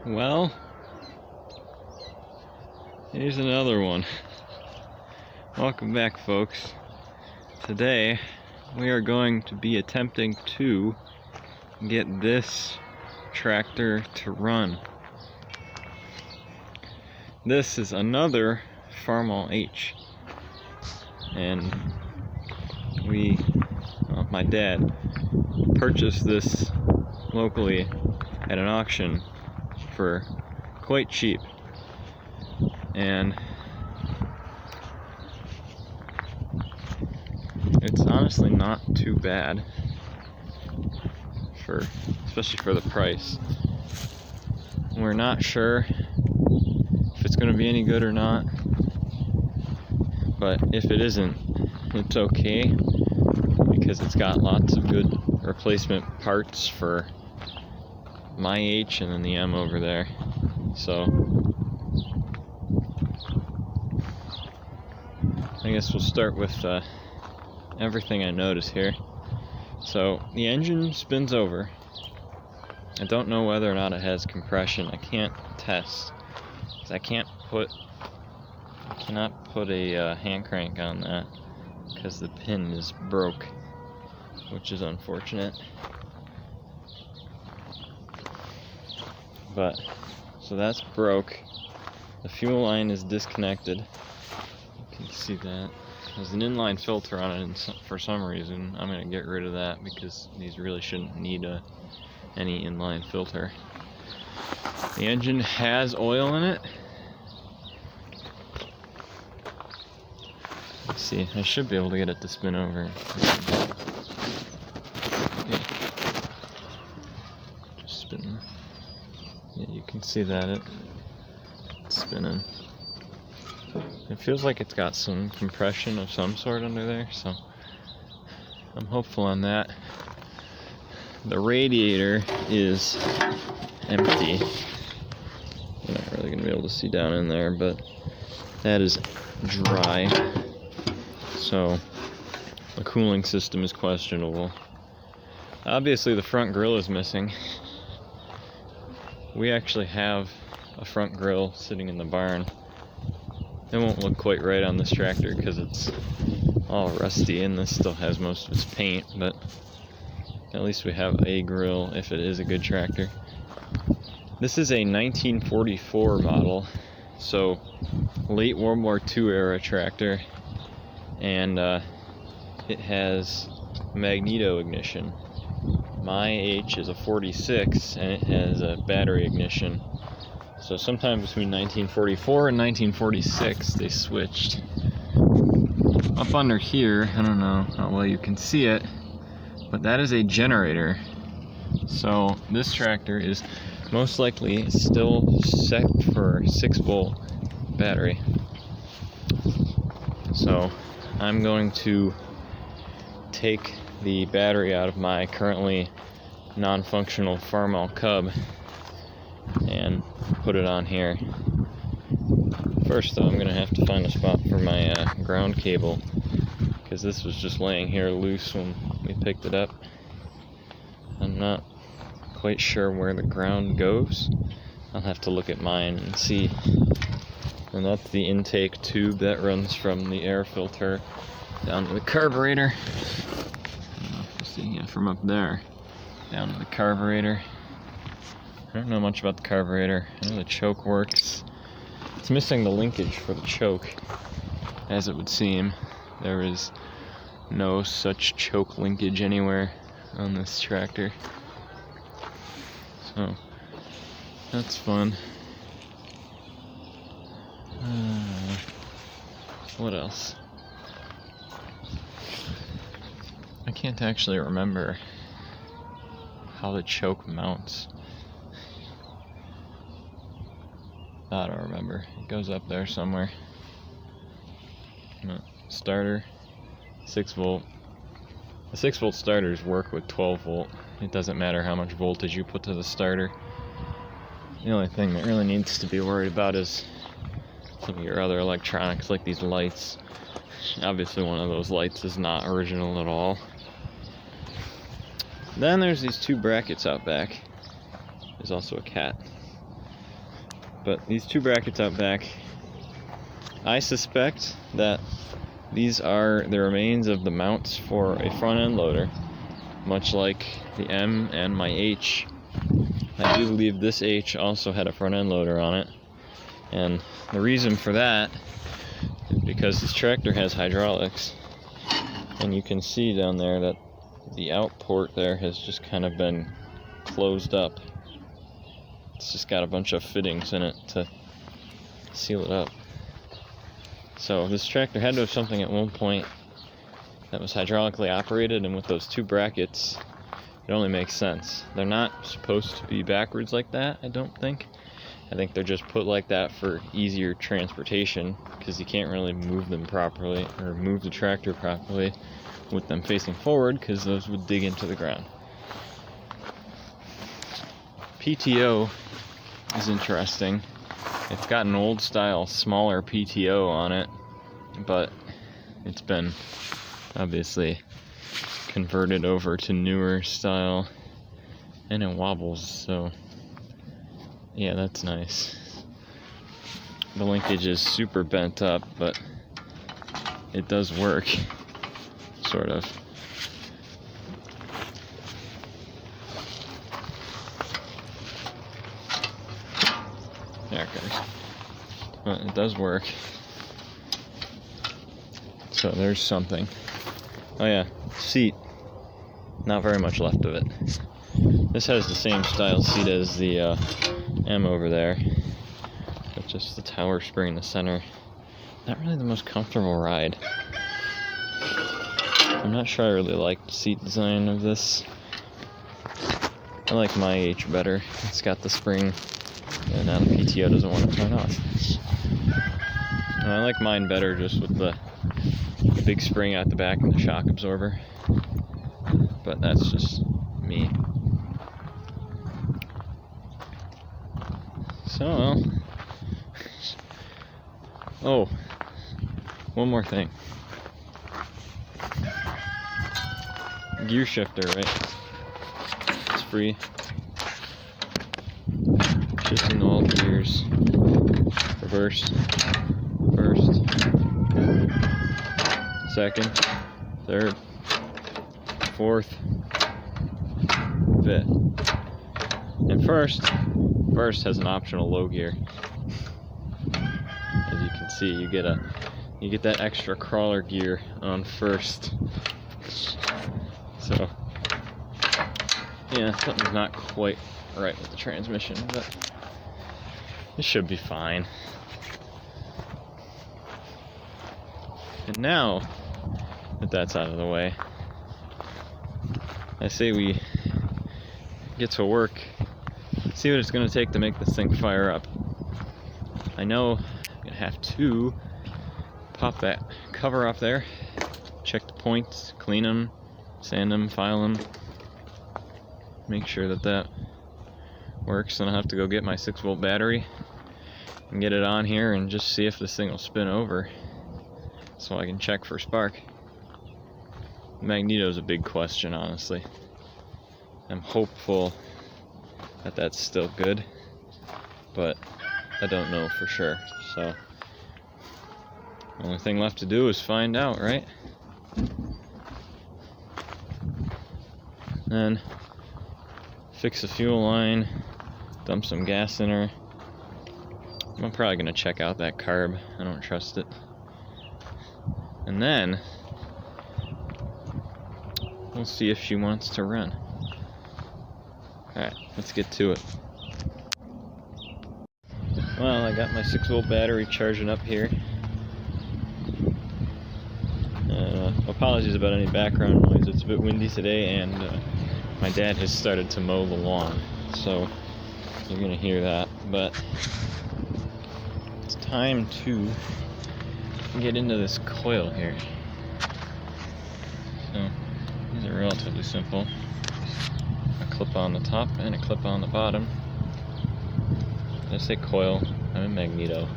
Well, here's another one. Welcome back, folks. Today we are going to be attempting to get this tractor to run. This is another Farmall H, and my dad purchased this locally at an auction for quite cheap, and it's honestly not too bad especially for the price. We're not sure if it's going to be any good or not, but if it isn't, it's okay because it's got lots of good replacement parts for my H and then the M over there. So I guess we'll start with everything I notice here. So the engine spins over. I don't know whether or not it has compression. I can't test because I cannot put a hand crank on that because the pin is broke, which is unfortunate. But so that's broke. The fuel line is disconnected. You can see that. There's an inline filter on it, and for some reason I'm going to get rid of that because these really shouldn't need any inline filter. The engine has oil in it. Let's see, I should be able to get it to spin over. Just spinning. Yeah, you can see that it's spinning. It feels like it's got some compression of some sort under there, so I'm hopeful on that. The radiator is empty. You're not really going to be able to see down in there, but that is dry. So the cooling system is questionable. Obviously the front grille is missing. We actually have a front grille sitting in the barn. It won't look quite right on this tractor because it's all rusty and this still has most of its paint, but at least we have a grille if it is a good tractor. This is a 1944 model, so late World War II era tractor, and it has magneto ignition. My H is a 46 and it has a battery ignition. So sometime between 1944 and 1946 they switched. Up under here, I don't know how well you can see it, but that is a generator. So this tractor is most likely still set for 6-volt battery. So I'm going to take the battery out of my currently non-functional Farmall Cub and put it on here. First though, I'm going to have to find a spot for my ground cable because this was just laying here loose when we picked it up. I'm not quite sure where the ground goes. I'll have to look at mine and see. And that's the intake tube that runs from the air filter down to the carburetor. See, yeah, from up there down to the carburetor. I don't know much about the carburetor. I know the choke works. It's missing the linkage for the choke, as it would seem. There is no such choke linkage anywhere on this tractor. So that's fun. What else? I can't actually remember how the choke mounts. I don't remember. It goes up there somewhere. Starter, 6-volt. The 6-volt starters work with 12-volt. It doesn't matter how much voltage you put to the starter. The only thing that really needs to be worried about is some of your other electronics, like these lights. Obviously one of those lights is not original at all. Then there's these two brackets out back. There's also a cat. But these two brackets out back, I suspect that these are the remains of the mounts for a front end loader, much like the M and my H. I do believe this H also had a front end loader on it, and the reason for that is because this tractor has hydraulics, and you can see down there that the out port there has just kind of been closed up. It's just got a bunch of fittings in it to seal it up. So this tractor had to have something at one point that was hydraulically operated, and with those two brackets, it only makes sense. They're not supposed to be backwards like that, I don't think. I think they're just put like that for easier transportation, because you can't really move them properly, or move the tractor properly with them facing forward, because those would dig into the ground. PTO is interesting. It's got an old style, smaller PTO on it, but it's been obviously converted over to newer style, and it wobbles, so yeah, that's nice. The linkage is super bent up, but it does work, sort of. There it goes. But it does work. So there's something. Oh yeah, seat. Not very much left of it. This has the same style seat as the M over there, with just the tower spring in the center. Not really the most comfortable ride. I'm not sure I really like the seat design of this. I like my H better. It's got the spring, and now the PTO doesn't want to turn off. And I like mine better just with the big spring at the back and the shock absorber. But that's just me. So, oh, one more thing. Gear shifter, right? It's free. Shifting all gears. Reverse. First. Second. Third. Fourth. Fifth. And first has an optional low gear. As you can see, you get that extra crawler gear on first. So yeah, something's not quite right with the transmission, but it should be fine. And now that that's out of the way, I say we get to work, see what it's going to take to make this thing fire up. I know I'm going to have to pop that cover off there, check the points, clean them, sand them, file them, make sure that that works. Then I'll have to go get my 6-volt battery and get it on here and just see if this thing will spin over so I can check for spark. The magneto is a big question, honestly. I'm hopeful that that's still good, but I don't know for sure. So the only thing left to do is find out, right? Then fix the fuel line, dump some gas in her. I'm probably gonna check out that carb. I don't trust it. And then we'll see if she wants to run. Alright, let's get to it. Well, I got my 6-volt battery charging up here. Apologies about any background noise. It's a bit windy today, and my dad has started to mow the lawn, so you're gonna hear that. But it's time to get into this coil here. So these are relatively simple. A clip on the top and a clip on the bottom. I say coil, I'm a magneto.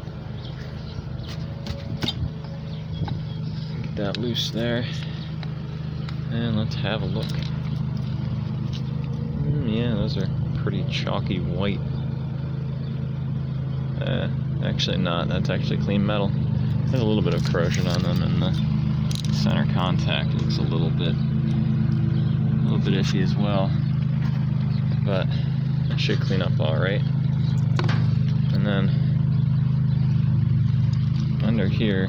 Get that loose there, and let's have a look. Yeah, those are pretty chalky white. Actually not, that's actually clean metal. There's a little bit of corrosion on them, and the center contact looks a little bit iffy as well. But it should clean up alright. And then under here,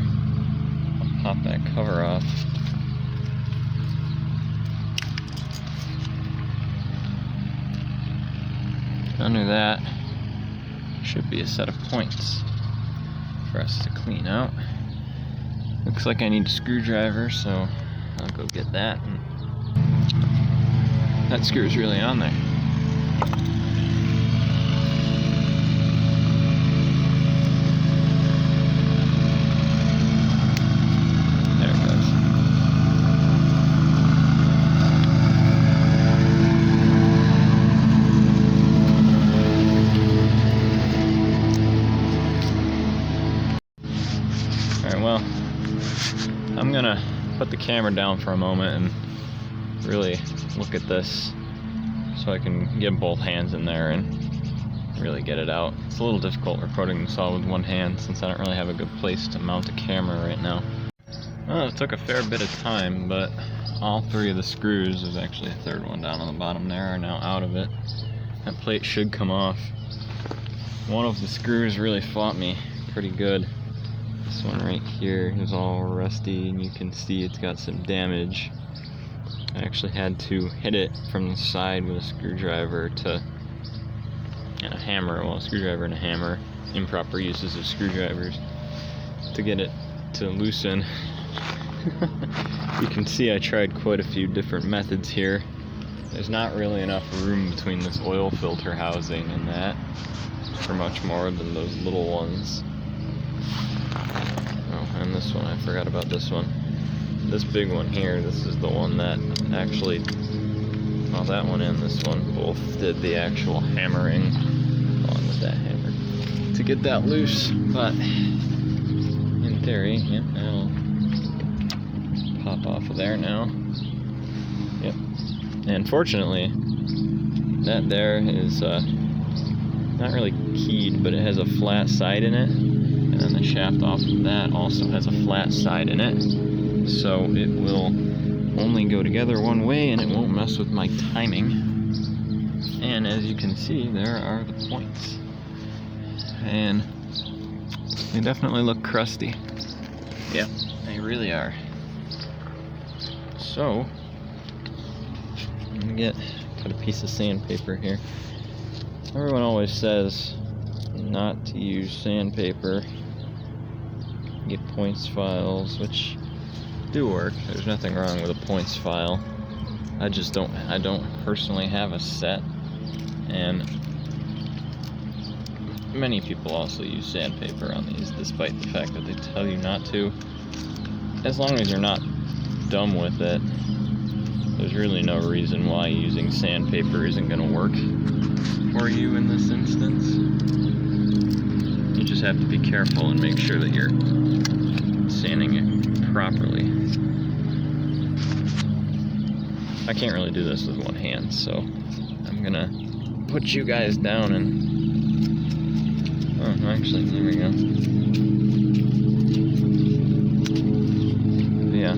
I'll pop that cover off. Under that should be a set of points for us to clean out. Looks like I need a screwdriver, so I'll go get that. And that screw's really on there. There it goes. Alright, well, I'm gonna put the camera down for a moment and really look at this so I can get both hands in there and really get it out. It's a little difficult recording this all with one hand since I don't really have a good place to mount a camera right now. Well, it took a fair bit of time, but all three of the screws, there's actually a third one down on the bottom there, are now out of it. That plate should come off. One of the screws really fought me pretty good. This one right here is all rusty, and you can see it's got some damage. I actually had to hit it from the side with a screwdriver and a hammer, well, a screwdriver and a hammer, improper uses of screwdrivers, to get it to loosen. You can see I tried quite a few different methods here. There's not really enough room between this oil filter housing and that for much more than those little ones. Oh, and this one, I forgot about this one. This big one here, this is the one that actually, well, that one and this one both did the actual hammering on with that hammer to get that loose. But in theory, yeah, that'll pop off of there now. Yep. And fortunately, that there is not really keyed, but it has a flat side in it, and then the shaft off of that also has a flat side in it, so it will only go together one way and it won't mess with my timing. And as you can see, there are the points, and they definitely look crusty. Yep, they really are. So I'm gonna cut a piece of sandpaper here. Everyone always says not to use sandpaper. Get points files, which do work. There's nothing wrong with a points file. I don't personally have a set, and many people also use sandpaper on these, despite the fact that they tell you not to. As long as you're not dumb with it, there's really no reason why using sandpaper isn't going to work for you in this instance. You just have to be careful and make sure that you're sanding it properly. I can't really do this with one hand, so I'm gonna put you guys down and... Oh, actually, there we go. Yeah.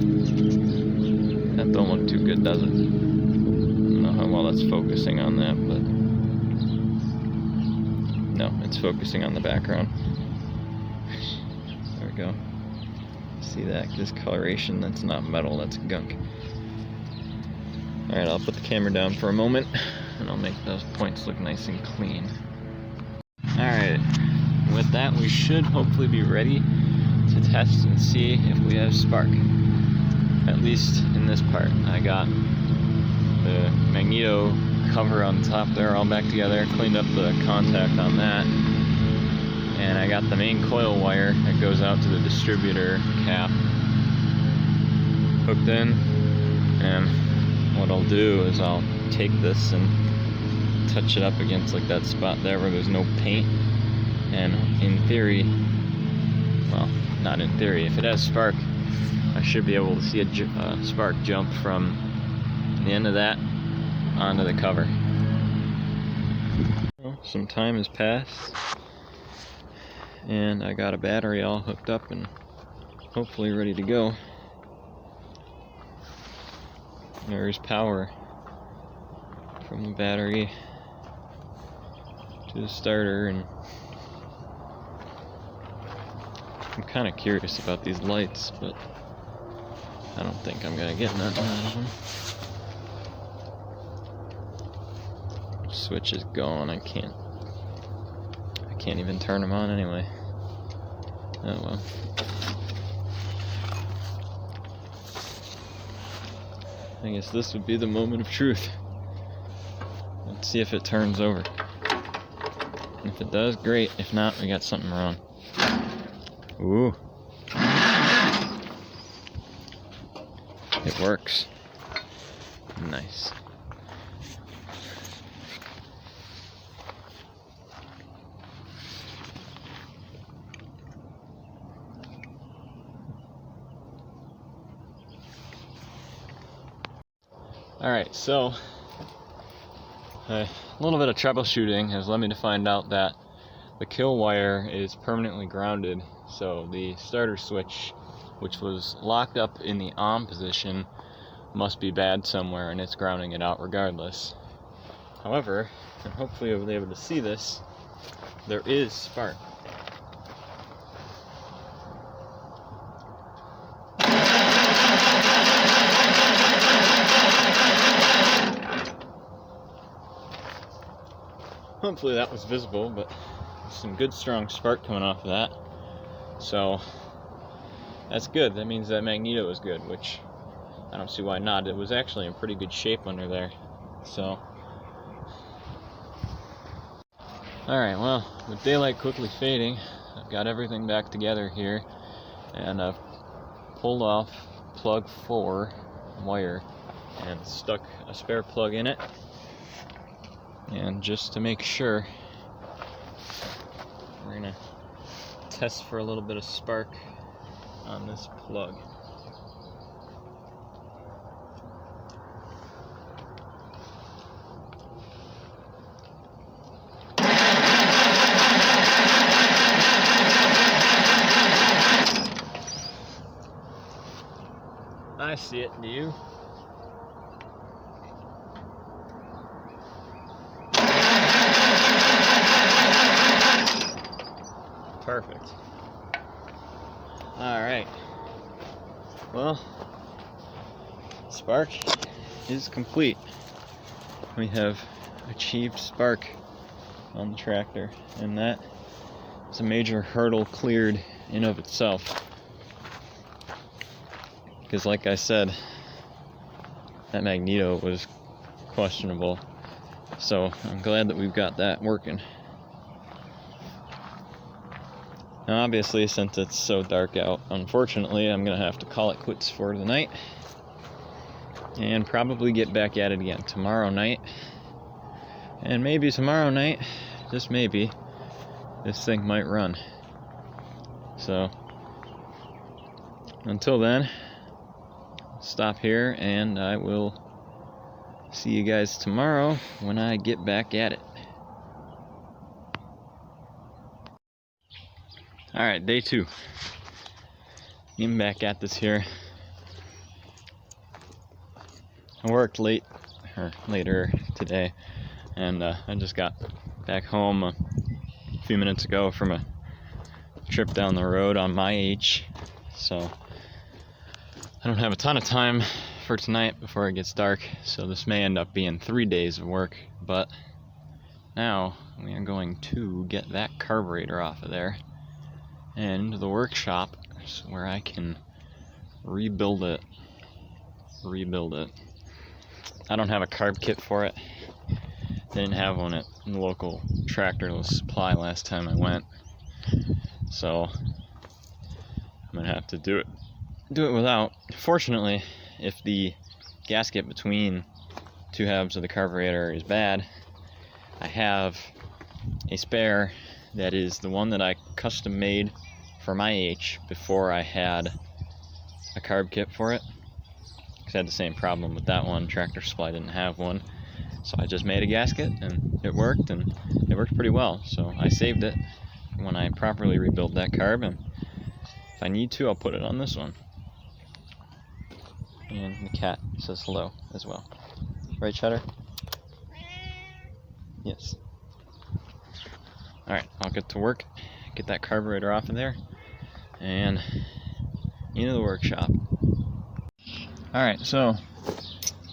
That don't look too good, does it? I don't know how well that's focusing on that, but... No, it's focusing on the background. There we go. See that discoloration? That's not metal, that's gunk. Alright, I'll put the camera down for a moment, and I'll make those points look nice and clean. Alright, with that we should hopefully be ready to test and see if we have spark. At least in this part. I got the magneto cover on top there all back together, cleaned up the contact on that, and I got the main coil wire that goes out to the distributor cap hooked in, and what I'll do is I'll take this and touch it up against like that spot there where there's no paint, and in theory, well, not in theory, if it has spark, I should be able to see a spark jump from the end of that onto the cover. Well, some time has passed, and I got a battery all hooked up and hopefully ready to go. There's power from the battery to the starter, and I'm kind of curious about these lights, but I don't think I'm gonna get nothing out of them. Switch is gone. I can't even turn them on anyway. Oh well. I guess this would be the moment of truth. Let's see if it turns over. If it does, great. If not, we got something wrong. Ooh. It works. Nice. Alright, so a little bit of troubleshooting has led me to find out that the kill wire is permanently grounded, so the starter switch, which was locked up in the on position, must be bad somewhere, and it's grounding it out regardless. However, and hopefully you'll be able to see this, there is spark. Hopefully that was visible, but there's some good strong spark coming off of that. So that's good. That means that magneto is good, which I don't see why not. It was actually in pretty good shape under there. So alright, well, with daylight quickly fading, I've got everything back together here, and I've pulled off plug 4 wire and stuck a spare plug in it. And just to make sure, we're gonna test for a little bit of spark on this plug. I see it, do you? Perfect. Alright. Well, spark is complete. We have achieved spark on the tractor, and that is a major hurdle cleared in of itself. Because like I said, that magneto was questionable. So I'm glad that we've got that working. Now obviously, since it's so dark out, unfortunately I'm gonna have to call it quits for the night and probably get back at it again tomorrow night. And maybe tomorrow night, just maybe, this thing might run. So until then, stop here, and I will see you guys tomorrow when I get back at it. Alright, day 2. Getting back at this here. I worked later today, and I just got back home a few minutes ago from a trip down the road on my H, so I don't have a ton of time for tonight before it gets dark, so this may end up being 3 days of work, but now we are going to get that carburetor off of there and into the workshop where I can rebuild it. I don't have a carb kit for it. They didn't have one at the local tractorless supply last time I went, so I'm gonna have to do it without. Fortunately, if the gasket between two halves of the carburetor is bad, I have a spare that is the one that I custom made for my H before I had a carb kit for it, because I had the same problem with that one. Tractor Supply didn't have one, so I just made a gasket and it worked pretty well, so I saved it when I properly rebuild that carb, and if I need to, I'll put it on this one. And the cat says hello as well. Right, Cheddar? Yes. Alright, I'll get to work, get that carburetor off of there, and into the workshop. Alright, so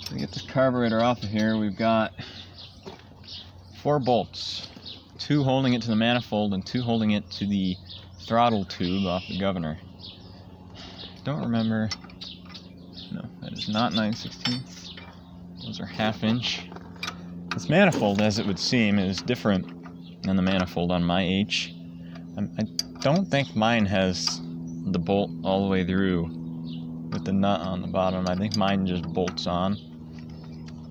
to get this carburetor off of here, we've got 4 bolts. 2 holding it to the manifold and 2 holding it to the throttle tube off the governor. Don't remember. No, that is not 9/16. Those are 1/2 inch. This manifold, as it would seem, is different than the manifold on my H. I don't think mine has the bolt all the way through with the nut on the bottom. I think mine just bolts on,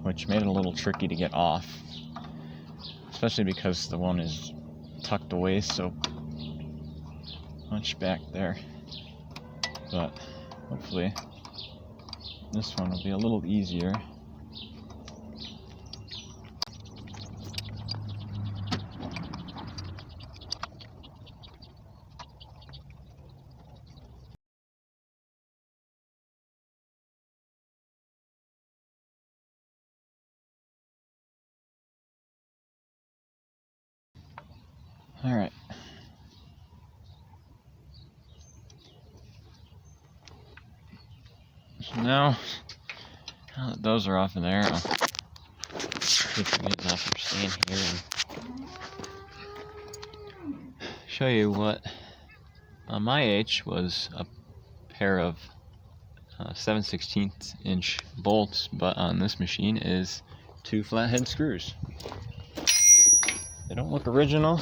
which made it a little tricky to get off, especially because the one is tucked away so much back there. But hopefully this one will be a little easier. All right. So now that those are off of there, I'll keep getting off from staying here and show you what on my H was a pair of 7/16 inch bolts, but on this machine is 2 flathead screws. They don't look original,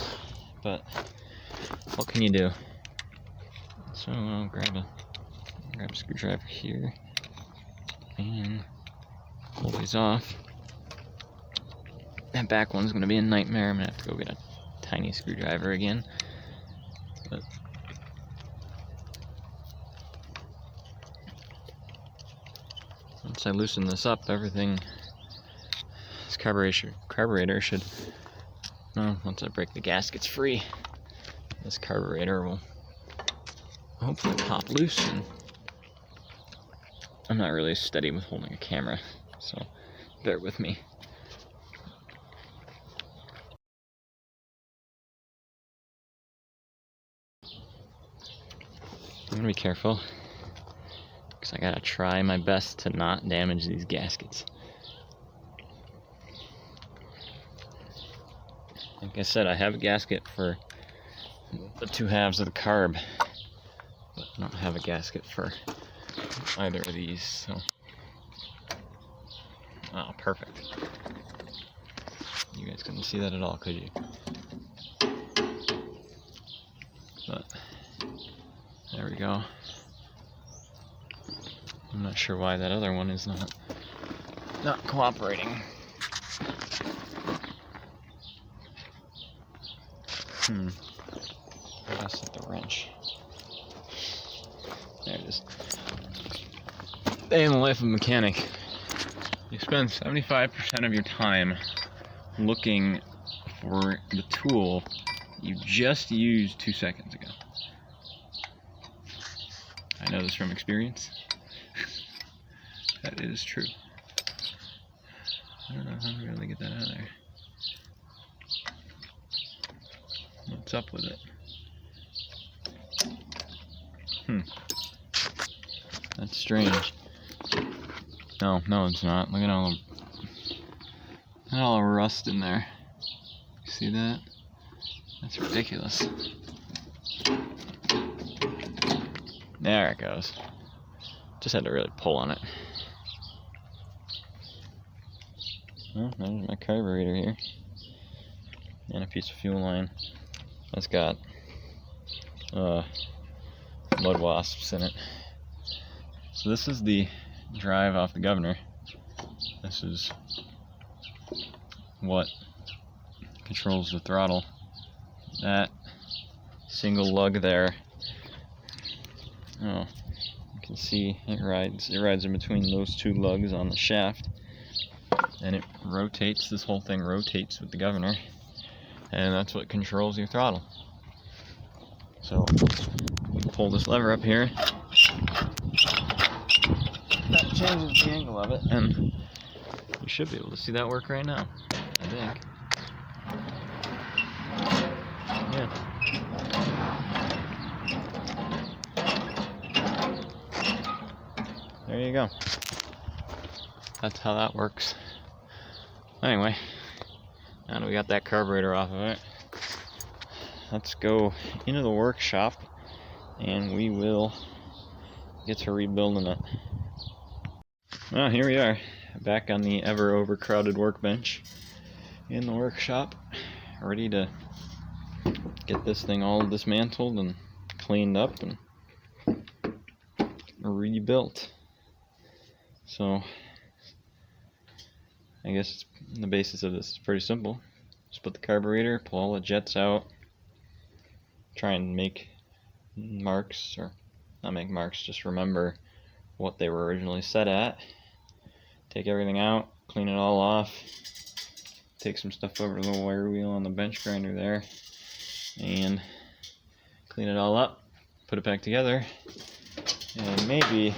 but what can you do? So I'll grab a screwdriver here and pull these off. That back one's gonna be a nightmare. I'm gonna have to go get a tiny screwdriver again. But once I loosen this up, everything, this carburetor should, well, once I break the gaskets free, this carburetor will hopefully pop loose. And I'm not really steady with holding a camera, so bear with me. I'm gonna be careful, because I gotta try my best to not damage these gaskets. Like I said, I have a gasket for the 2 halves of the carb, but I don't have a gasket for either of these, so. Oh, perfect. You guys couldn't see that at all, could you? But there we go. I'm not sure why that other one is not cooperating. I gotta set the wrench. There it is. Day in the life of a mechanic. You spend 75% of your time looking for the tool you just used 2 seconds ago. I know this from experience. That is true. I don't know how to really get that out of there. What's up with it? That's strange. No, it's not. Look at all the rust in there. See that? That's ridiculous. There it goes. Just had to really pull on it. Well, there's my carburetor here. And a piece of fuel line. That's got mud wasps in it. So this is the drive off the governor. This is what controls the throttle. That single lug there, oh, you can see it rides in between those 2 lugs on the shaft, and it rotates. This whole thing rotates with the governor, and that's what controls your throttle. So pull this lever up here. That changes the angle of it, and you should be able to see that work right now, I think. Yeah. There you go. That's how that works. Anyway, now that we got that carburetor off of it, let's go into the workshop and we will get to rebuilding it. Well, here we are, back on the ever overcrowded workbench in the workshop, ready to get this thing all dismantled and cleaned up and rebuilt. So I guess the basis of this is pretty simple. Just put the carburetor, pull all the jets out, try and make marks, or not make marks, just remember what they were originally set at. Take everything out, clean it all off, take some stuff over to the wire wheel on the bench grinder there, and clean it all up, put it back together, and maybe,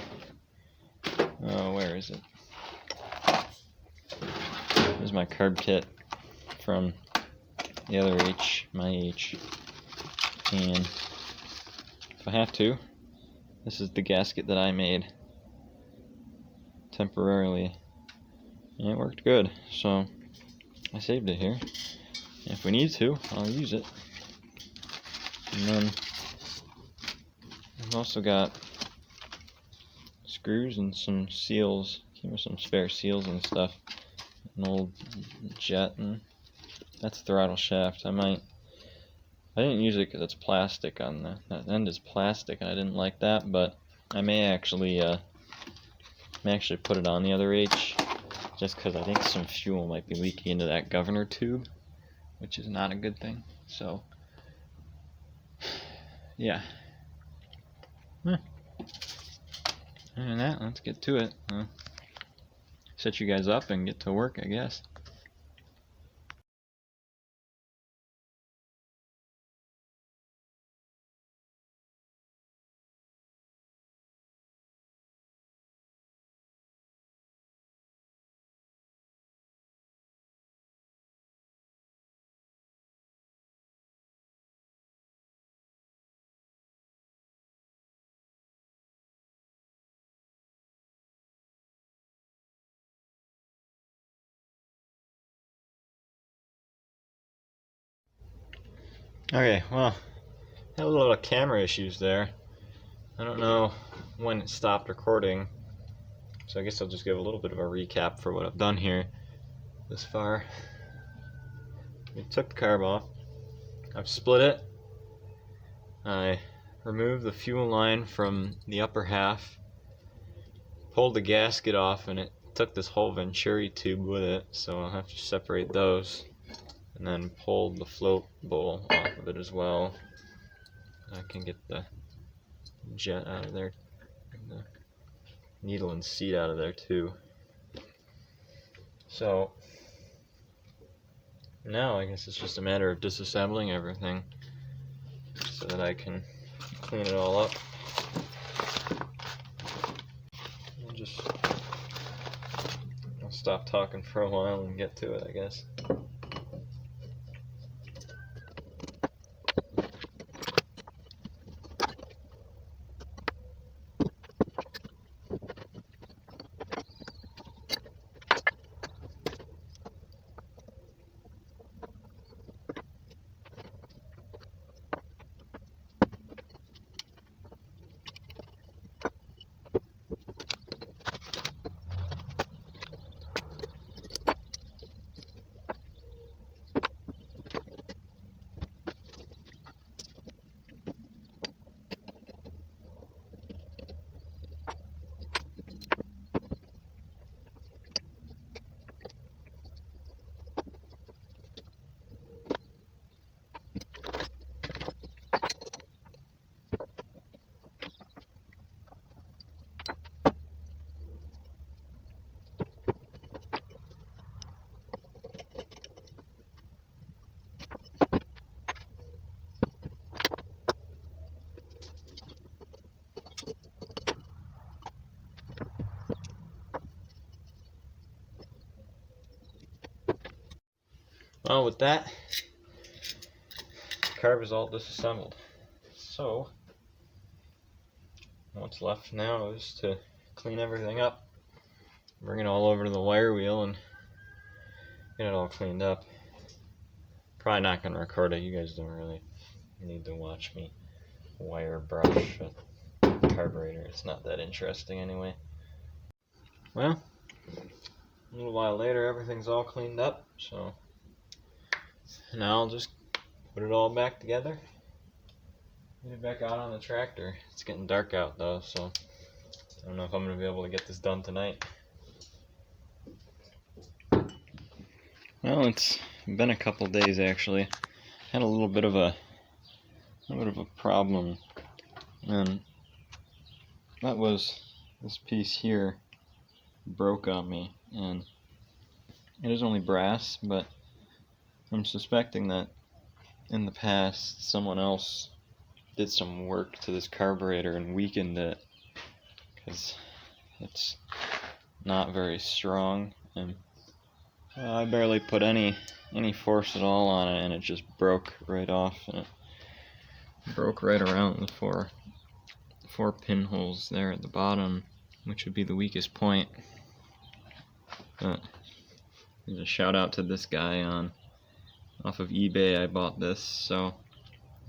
where is it? Here's my carb kit from the other H, my H, and if I have to, this is the gasket that I made temporarily, and it worked good, so I saved it here. If we need to, I'll use it. And then I've also got screws and some seals. Came with some spare seals and stuff. An old jet, and that's the throttle shaft. I didn't use it because it's plastic on that end is plastic, and I didn't like that, but I may actually put it on the other H, just because I think some fuel might be leaking into that governor tube, which is not a good thing. So yeah. And that, let's get to it. Set you guys up and get to work, I guess. Okay, well, had a little camera issues there. I don't know when it stopped recording, so I guess I'll just give a little bit of a recap for what I've done here this far. We took the carb off. I've split it. I removed the fuel line from the upper half, pulled the gasket off, and it took this whole Venturi tube with it, so I'll have to separate those. And then pulled the float bowl off of it as well. I can get the jet out of there, and the needle and seat out of there too. So now I guess it's just a matter of disassembling everything so that I can clean it all up. I'll stop talking for a while and get to it, I guess. Well, with that, the carb is all disassembled. So, what's left now is to clean everything up, bring it all over to the wire wheel, and get it all cleaned up. Probably not going to record it. You guys don't really need to watch me wire brush a carburetor. It's not that interesting anyway. Well, a little while later, everything's all cleaned up, so now I'll just put it all back together, get it back out on the tractor. It's getting dark out though, so I don't know if I'm going to be able to get this done tonight. Well, it's been a couple days actually. Had a little bit of a problem, and that was this piece here broke on me, and it is only brass, but I'm suspecting that in the past someone else did some work to this carburetor and weakened it, because it's not very strong, and I barely put any force at all on it, and it just broke right off, and it broke right around the four pinholes there at the bottom, which would be the weakest point. But there's a shout out to this guy off of eBay. I bought this, so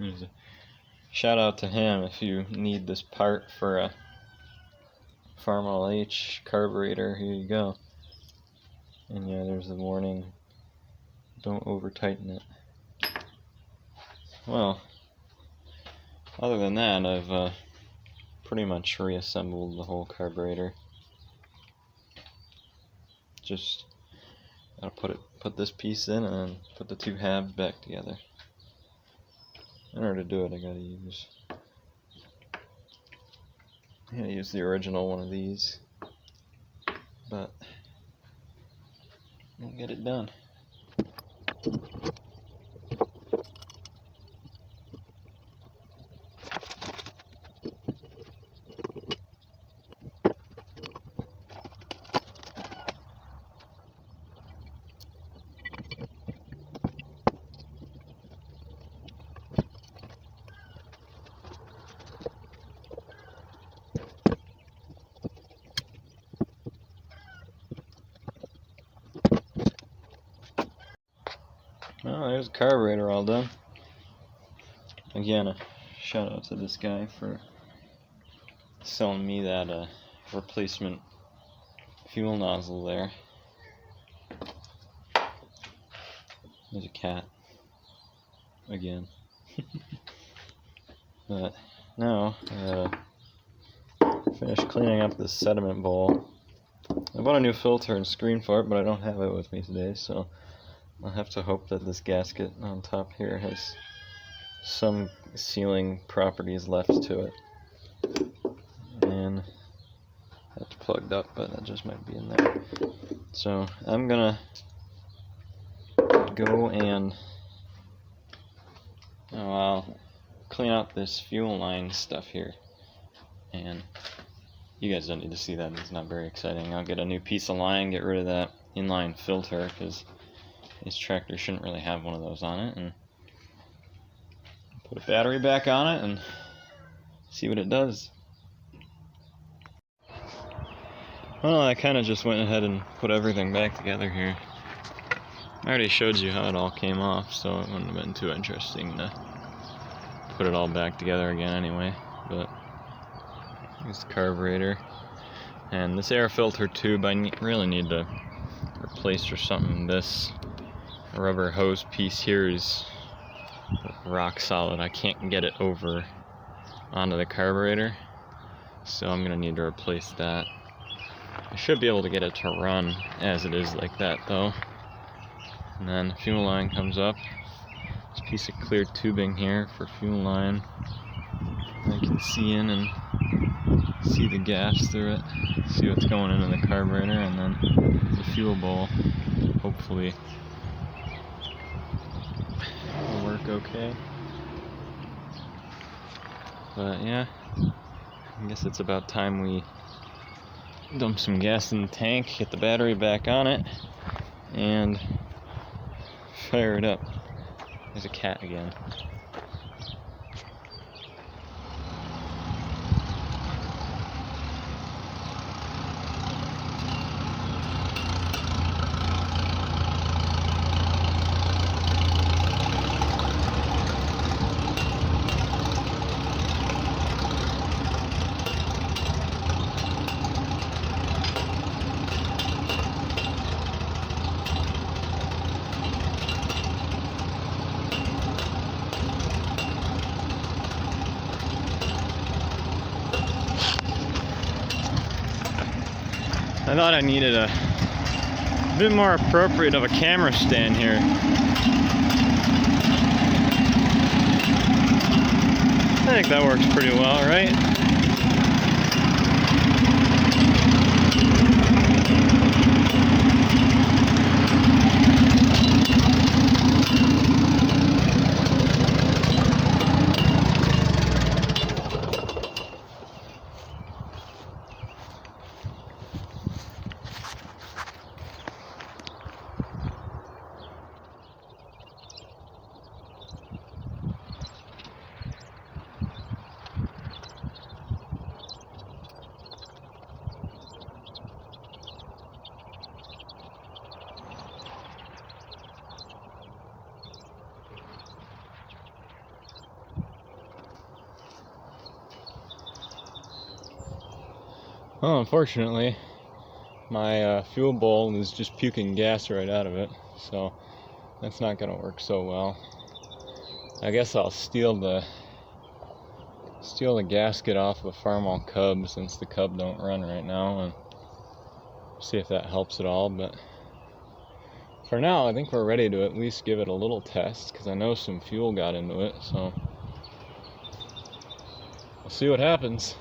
there's a shout out to him if you need this part for a Farmall H carburetor. Here you go. And yeah, there's the warning, don't over tighten it. Well, other than that, I've pretty much reassembled the whole carburetor. Just gotta put this piece in and then put the two halves back together. In order to do it, I gotta use the original one of these, but we'll get it done. Well, there's the carburetor all done. Again, a shout out to this guy for selling me that replacement fuel nozzle there. There's a cat. Again. But now, finished cleaning up this sediment bowl. I bought a new filter and screen for it, but I don't have it with me today, so I'll have to hope that this gasket on top here has some sealing properties left to it. And that's plugged up, but that just might be in there. So I'm gonna go and I'll clean out this fuel line stuff here. And you guys don't need to see that, it's not very exciting. I'll get a new piece of line, get rid of that inline filter, because this tractor shouldn't really have one of those on it, and put a battery back on it and see what it does. Well, I kind of just went ahead and put everything back together here. I already showed you how it all came off, so it wouldn't have been too interesting to put it all back together again anyway. But here's the carburetor. And this air filter tube I really need to replace or something. This rubber hose piece here is rock solid. I can't get it over onto the carburetor, so I'm gonna need to replace that. I should be able to get it to run as it is like that though. And then the fuel line comes up. This piece of clear tubing here for fuel line. I can see in and see the gas through it, see what's going into the carburetor, and then the fuel bowl hopefully will work okay. But yeah, I guess it's about time we dump some gas in the tank, get the battery back on it, and fire it up. There's a cat again. I thought I needed a bit more appropriate of a camera stand here. I think that works pretty well, right? Well, unfortunately, my fuel bowl is just puking gas right out of it, so that's not going to work so well. I guess I'll steal the gasket off of a Farmall Cub, since the Cub don't run right now, and see if that helps at all. But for now, I think we're ready to at least give it a little test, because I know some fuel got into it, so we'll see what happens.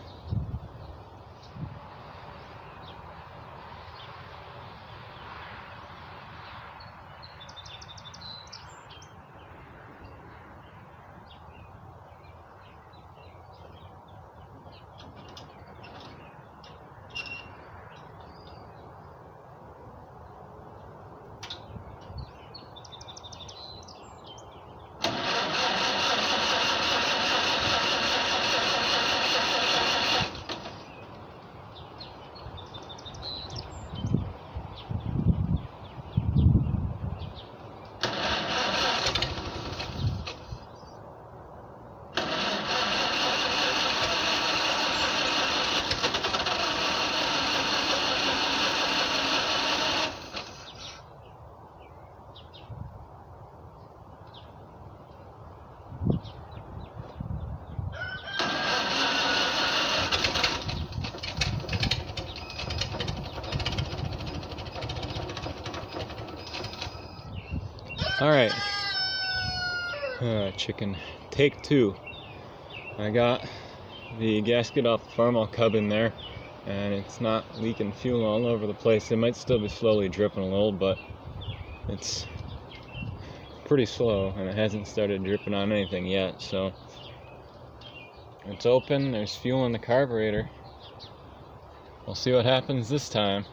Alright, chicken, take two. I got the gasket off the Farmall Cub in there, and it's not leaking fuel all over the place. It might still be slowly dripping a little, but it's pretty slow, and it hasn't started dripping on anything yet, so it's open. There's fuel in the carburetor. We'll see what happens this time.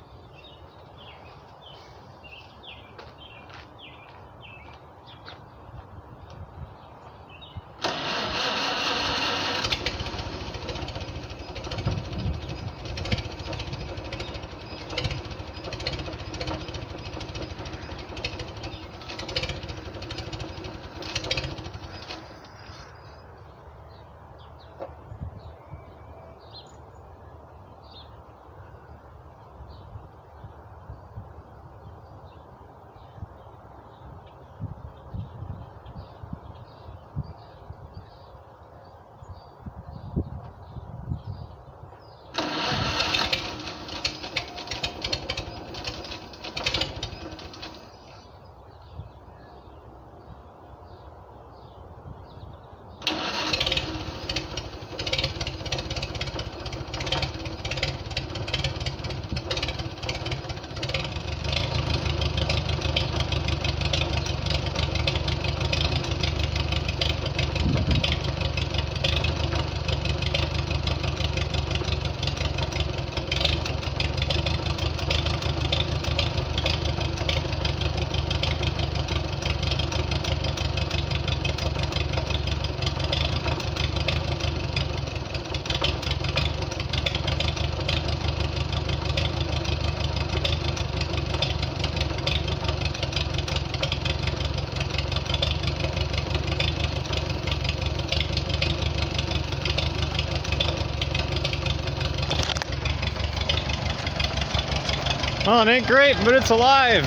Oh, it ain't great, but it's alive.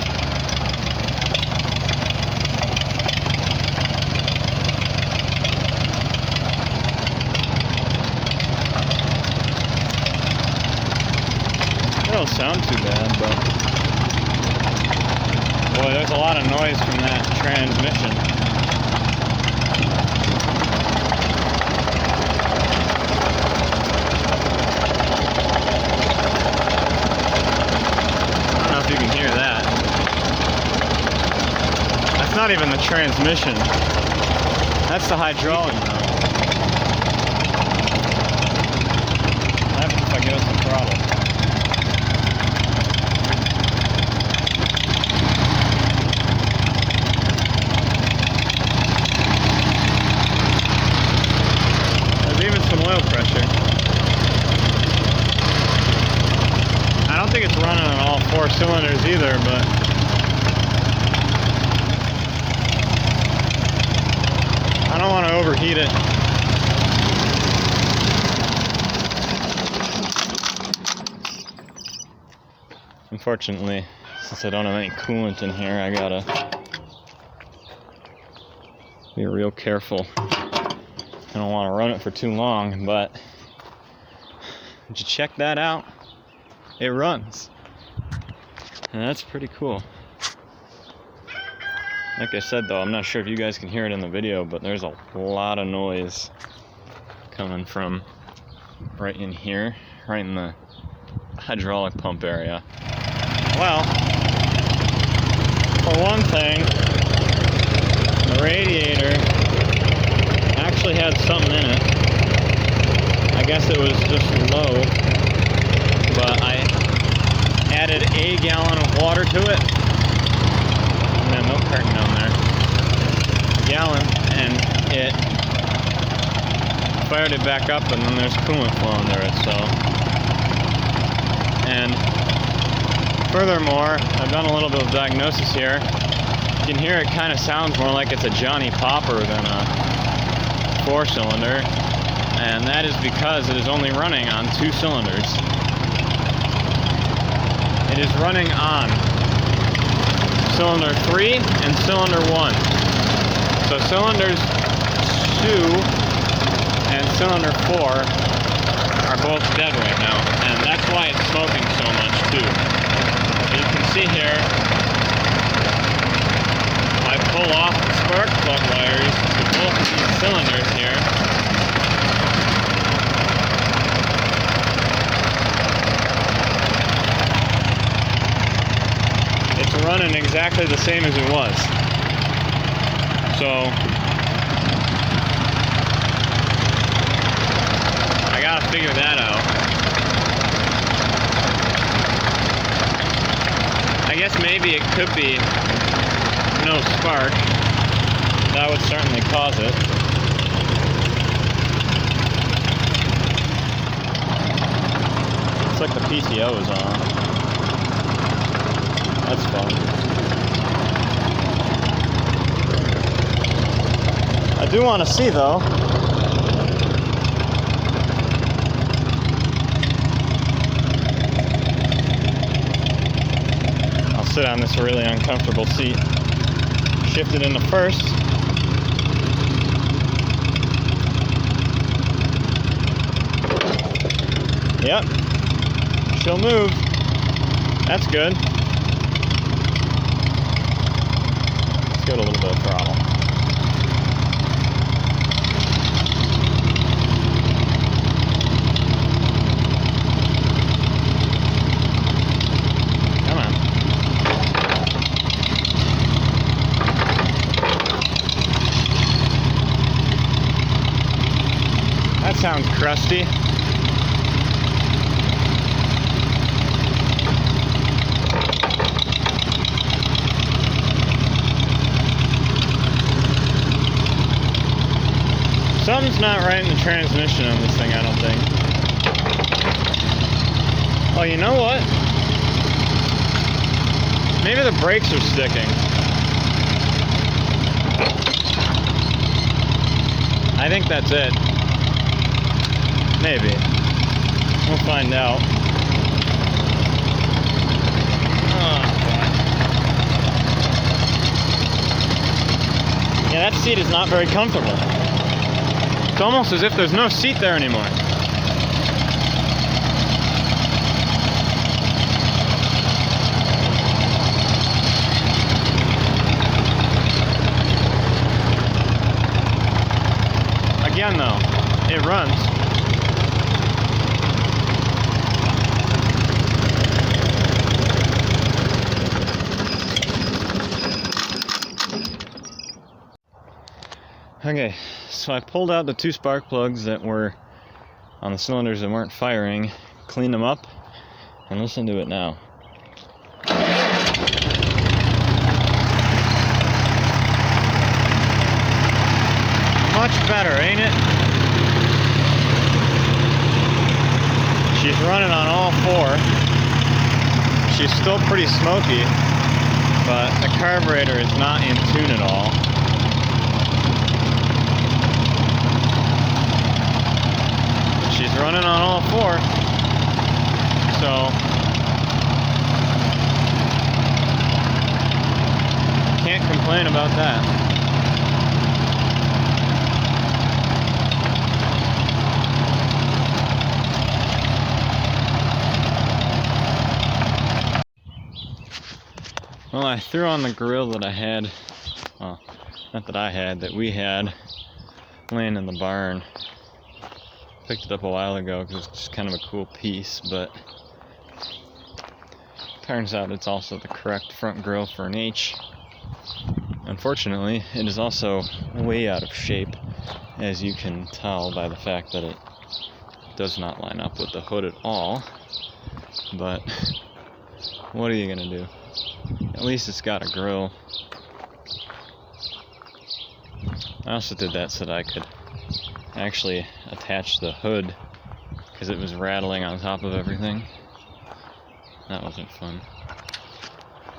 It don't sound too bad, but boy, there's a lot of noise from that transmission. I don't know if you can hear that. That's not even the transmission. That's the hydraulic now. What happens if I give it some throttle? Some oil pressure. I don't think it's running on all 4 cylinders either, but I don't want to overheat it. Unfortunately, since I don't have any coolant in here, I gotta be real careful. I don't want to run it for too long, but did you check that out? It runs. And that's pretty cool. Like I said though, I'm not sure if you guys can hear it in the video, but there's a lot of noise coming from right in here, right in the hydraulic pump area. Well, for one thing, the radiator actually had something in it. I guess it was just low, but I added a gallon of water to it, and that milk carton down there, a gallon, and it fired it back up, and then there's coolant flow under it. So, and furthermore, I've done a little bit of diagnosis here. You can hear it kind of sounds more like it's a Johnny Popper than a 4-cylinder, and that is because it is only running on 2 cylinders. It is running on cylinder 3 and cylinder 1. So cylinders 2 and cylinder 4 are both dead right now, and that's why it's smoking so much too. You can see here, I pull off the spark plug wires to both of these cylinders here. It's running exactly the same as it was. So I gotta figure that out. I guess maybe it could be no spark. That would certainly cause it. Looks like the PTO is on. That's fun. I do want to see though. I'll sit on this really uncomfortable seat. Shift it into first. Yep. She'll move. That's good. Let's give it a little bit of throttle. Come on. That sounds crusty. Something's not right in the transmission on this thing, I don't think. Oh, you know what? Maybe the brakes are sticking. I think that's it. Maybe. We'll find out. Yeah, that seat is not very comfortable. It's almost as if there's no seat there anymore. Again though, it runs. Okay, so I pulled out the 2 spark plugs that were on the cylinders that weren't firing, cleaned them up, and listen to it now. Much better, ain't it? She's running on all 4. She's still pretty smoky, but the carburetor is not in tune at all. She's running on all 4, so can't complain about that. Well, I threw on the grill that I had, well, not that I had, that we had laying in the barn. Picked it up a while ago because it's just kind of a cool piece, but turns out it's also the correct front grill for an H. Unfortunately, it is also way out of shape, as you can tell by the fact that it does not line up with the hood at all. But what are you gonna do? At least it's got a grill. I also did that so that I could actually attach the hood because it was rattling on top of everything. That wasn't fun.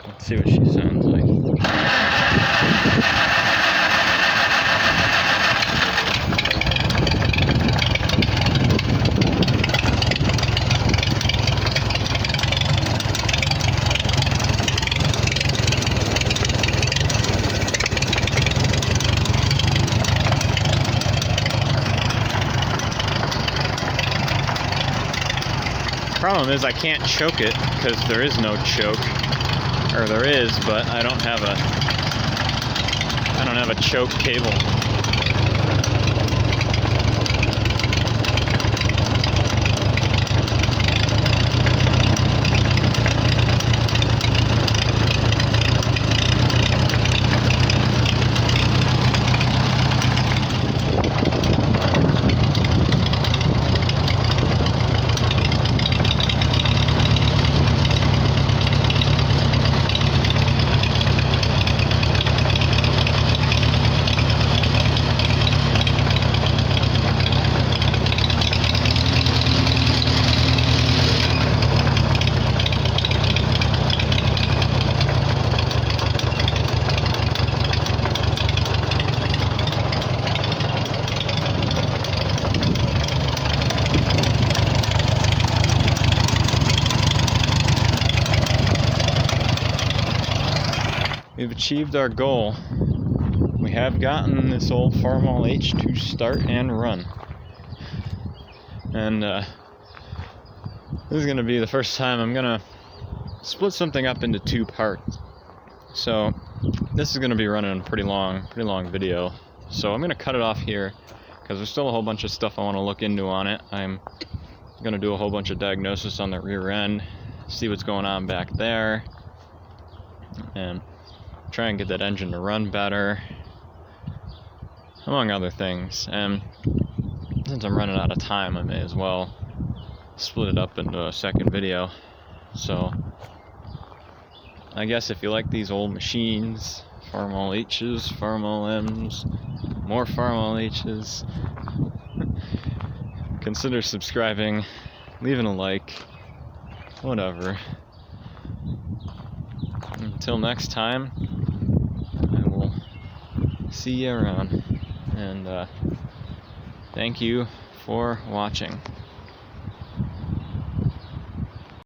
Let's see what she sounds like. Problem is I can't choke it because there is no choke, or there is, but I don't have a choke cable. We've achieved our goal. We have gotten this old Farmall H to start and run. And this is going to be the first time I'm going to split something up into 2 parts. So this is going to be running a pretty long video. So I'm going to cut it off here because there's still a whole bunch of stuff I want to look into on it. I'm going to do a whole bunch of diagnosis on the rear end, see what's going on back there, and try and get that engine to run better, among other things. And since I'm running out of time, I may as well split it up into a second video. So I guess if you like these old machines, Farmall H's, Farmall M's, more Farmall H's, consider subscribing, leaving a like, whatever. Until next time, I will see you around, and thank you for watching.